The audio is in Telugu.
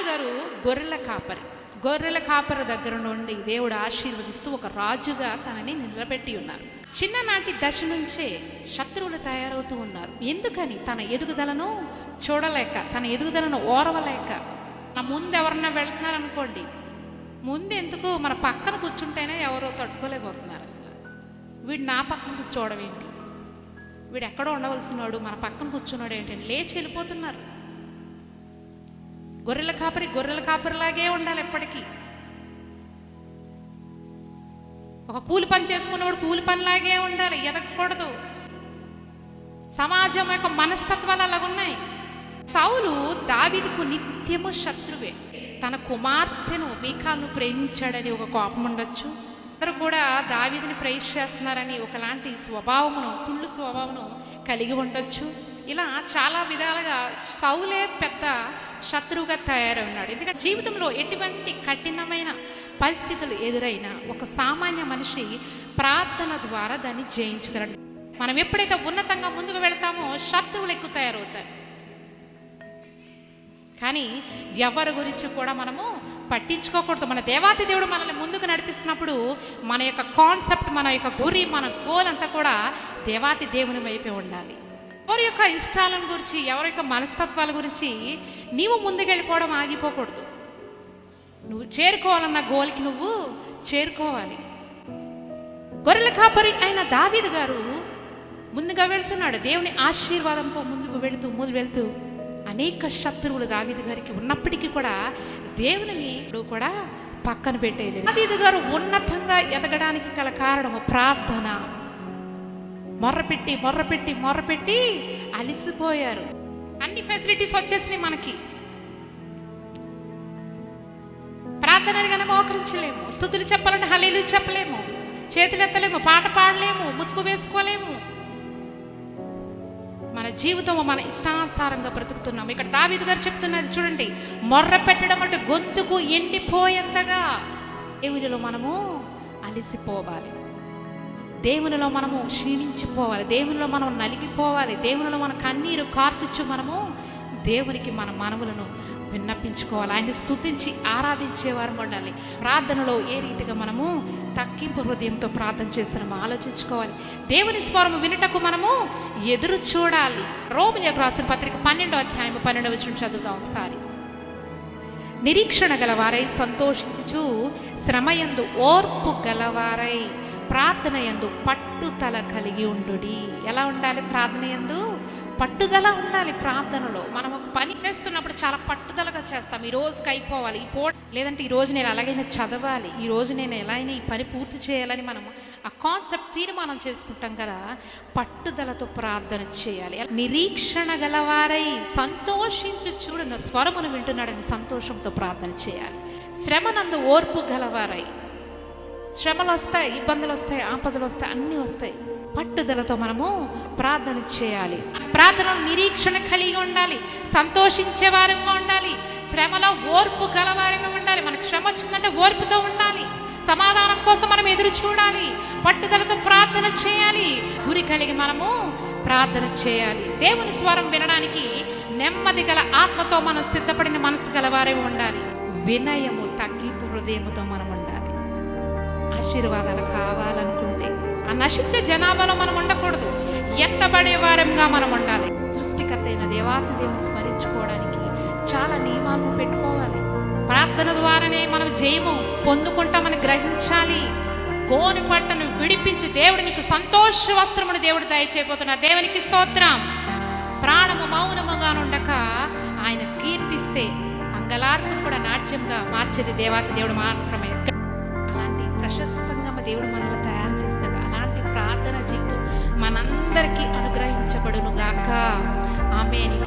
గారు గొర్రెల కాపరి దగ్గర నుండి దేవుడు ఆశీర్వదిస్తూ ఒక రాజుగా తనని నిలబెట్టి ఉన్నారు. చిన్ననాటి దశ నుంచే శత్రువులు తయారవుతూ ఉన్నారు. ఎందుకని? తన ఎదుగుదలను చూడలేక, తన ఎదుగుదలను ఓరవలేక. నా ముందు ఎవరన్నా వెళ్తున్నారనుకోండి, ముందు ఎందుకు మన పక్కన కూర్చుంటేనే ఎవరో తట్టుకోలేకపోతున్నారు. అసలు వీడు నా పక్కన కూర్చోవడం ఏంటి, వీడు ఎక్కడో ఉండవలసిన వాడు మన పక్కన కూర్చున్నాడు ఏంటని లేచి వెళ్ళిపోతున్నారు. గొర్రెల కాపరిలాగే ఉండాలి ఎప్పటికీ. ఒక కూలి పని చేసుకున్నవాడు కూలి పనిలాగే ఉండాలి, ఎదగకూడదు. సమాజం యొక్క మనస్తత్వాలు అలాగున్నాయి. సౌలు దావీదుకు నిత్యము శత్రువే. తన కుమార్తెను మీకాలును ప్రేమించాడని ఒక కోపం ఉండొచ్చు. అందరూ కూడా దావీదుని ప్రైజ్ చేస్తున్నారని ఒకలాంటి స్వభావమును, కుళ్ళు స్వభావమును కలిగి ఉండొచ్చు. ఇలా చాలా విధాలుగా సౌలే పెద్ద శత్రువుగా తయారై ఉన్నాడు. ఎందుకంటే జీవితంలో ఎటువంటి కఠినమైన పరిస్థితులు ఎదురైనా ఒక సామాన్య మనిషి ప్రార్థన ద్వారా దాన్ని జయించగలడు. మనం ఎప్పుడైతే ఉన్నతంగా ముందుకు వెళతామో శత్రువులు ఎక్కువ తయారవుతారు. కానీ ఎవరి గురించి కూడా మనము పట్టించుకోకూడదు. మన దేవాతి దేవుడు మనల్ని ముందుకు నడిపిస్తున్నప్పుడు మన యొక్క కాన్సెప్ట్, మన యొక్క గురి, మన గోల్ అంతా కూడా దేవాతి దేవుని వైపే ఉండాలి. ఎవరి యొక్క ఇష్టాలను గురించి, ఎవరి యొక్క మనస్తత్వాల గురించి నీవు ముందుకెళ్ళిపోవడం ఆగిపోకూడదు. నువ్వు చేరుకోవాలన్న గోల్కి నువ్వు చేరుకోవాలి. గొర్రెల కాపరి అయిన దావీదు గారు ముందుగా వెళ్తున్నాడు. దేవుని ఆశీర్వాదంతో ముందుకు వెళుతూ అనేక శత్రువులు దావీదు గారికి ఉన్నప్పటికీ కూడా దేవుని కూడా పక్కన పెట్టేయలేదు. దావీదు గారు ఉన్నతంగా ఎదగడానికి గల కారణము ప్రార్థన. మొర్రపెట్టి అలిసిపోయారు. అన్ని ఫెసిలిటీస్ వచ్చేసినాయి మనకి. ప్రార్థనని కనుక మోకరించలేము, స్తుతులు చెప్పాలంటే హల్లెలూయా చెప్పలేము, చేతులు ఎత్తలేము, పాట పాడలేము, ముసుగు వేసుకోలేము. మన జీవితం మన ఇష్టానుసారంగా బ్రతుకుతున్నాము. ఇక్కడ దావీదు గారు చెప్తున్నది చూడండి, మొర్ర పెట్టడం అంటే గొంతుకు ఎండిపోయేంతగా. దేవునిలో మనము అలిసిపోవాలి, దేవునిలో మనము క్షీణించిపోవాలి, దేవునిలో మనం నలిగిపోవాలి, దేవునిలో మన కన్నీరు కార్చుచ్చు మనము దేవునికి మన మనవులను విన్నపించుకోవాలి. ఆయన్ని స్తుతించి ఆరాధించేవారు ఉండాలి. ప్రార్థనలో ఏ రీతిగా మనము తగ్గింపు హృదయంతో ప్రార్థన చేస్తున్నామో ఆలోచించుకోవాలి. దేవుని స్వరము వినుటకు మనము ఎదురు చూడాలి. రోమీయులకు రాసిన పత్రిక 12వ అధ్యాయము 12వ వచనం చదువుతాం ఒకసారి. నిరీక్షణ గలవారై సంతోషించుచు, శ్రమయందు ఓర్పు గలవారై, ప్రార్థన యందు పట్టుదల కలిగి ఉండుడి. ఎలా ఉండాలి? ప్రార్థన యందు పట్టుదల ఉండాలి. ప్రార్థనలో మనం ఒక పని చేస్తున్నప్పుడు చాలా పట్టుదలగా చేస్తాం. ఈ రోజుకి అయిపోవాలి, లేదంటే ఈ రోజు నేను అలాగైనా చదవాలి, ఈ రోజు నేను ఎలా అయినా ఈ పని పూర్తి చేయాలని మనం ఆ కాన్సెప్ట్ తీర్మానం చేసుకుంటాం కదా. పట్టుదలతో ప్రార్థన చేయాలి. నిరీక్షణ గలవారై సంతోషించు, చూడన్న స్వరమును వింటున్నాడని సంతోషంతో ప్రార్థన చేయాలి. శ్రమనందు ఓర్పు గలవారై, శ్రమలు వస్తాయి, ఇబ్బందులు వస్తాయి, ఆపదలు వస్తాయి, అన్నీ వస్తాయి. పట్టుదలతో మనము ప్రార్థన చేయాలి. ప్రార్థనలో నిరీక్షణ కలిగి ఉండాలి, సంతోషించే వారంగా ఉండాలి, శ్రమలో ఓర్పు గలవారంగా ఉండాలి. మనకు శ్రమ వచ్చిందంటే ఓర్పుతో ఉండాలి, సమాధానం కోసం మనం ఎదురు చూడాలి, పట్టుదలతో ప్రార్థన చేయాలి, గురి కలిగి మనము ప్రార్థన చేయాలి. దేవుని స్వరం వినడానికి నెమ్మది గల ఆత్మతో మనం సిద్ధపడిన మనసు గలవారే ఉండాలి. వినయము, తగ్గింపు హృదయముతో మనం ఉండాలి. ఆశీర్వాదాలు కావాలనుకుంటే ఆ నశించే జనాభాలో మనం ఉండకూడదు, ఎత్తబడే వారంగా మనం ఉండాలి. సృష్టికర్త అయిన దేవాతి దేవుని స్మరించుకోవడానికి చాలా నియమాలను పెట్టుకోవాలి. ప్రార్థన ద్వారానే మనం జయము పొందుకుంటామని గ్రహించాలి. గోని పట్టను విడిపించి దేవుడు నీకు సంతోష వస్త్రమును దేవుడు దయచేయబోతున్నారు. దేవునికి స్తోత్రం. ప్రాణము మౌనముగా ఉండక ఆయన కీర్తిస్తే అంగలార్పును కూడా నాట్యంగా మార్చేది దేవాతి దేవుడు మాత్రమే. అలాంటి ప్రశస్తంగా దేవుడు మనల్ని తయారు చేస్తాడు. అలాంటి ప్రార్థన జీవితం మనందరికీ అనుగ్రహించబడును గాక. ఆమేన్.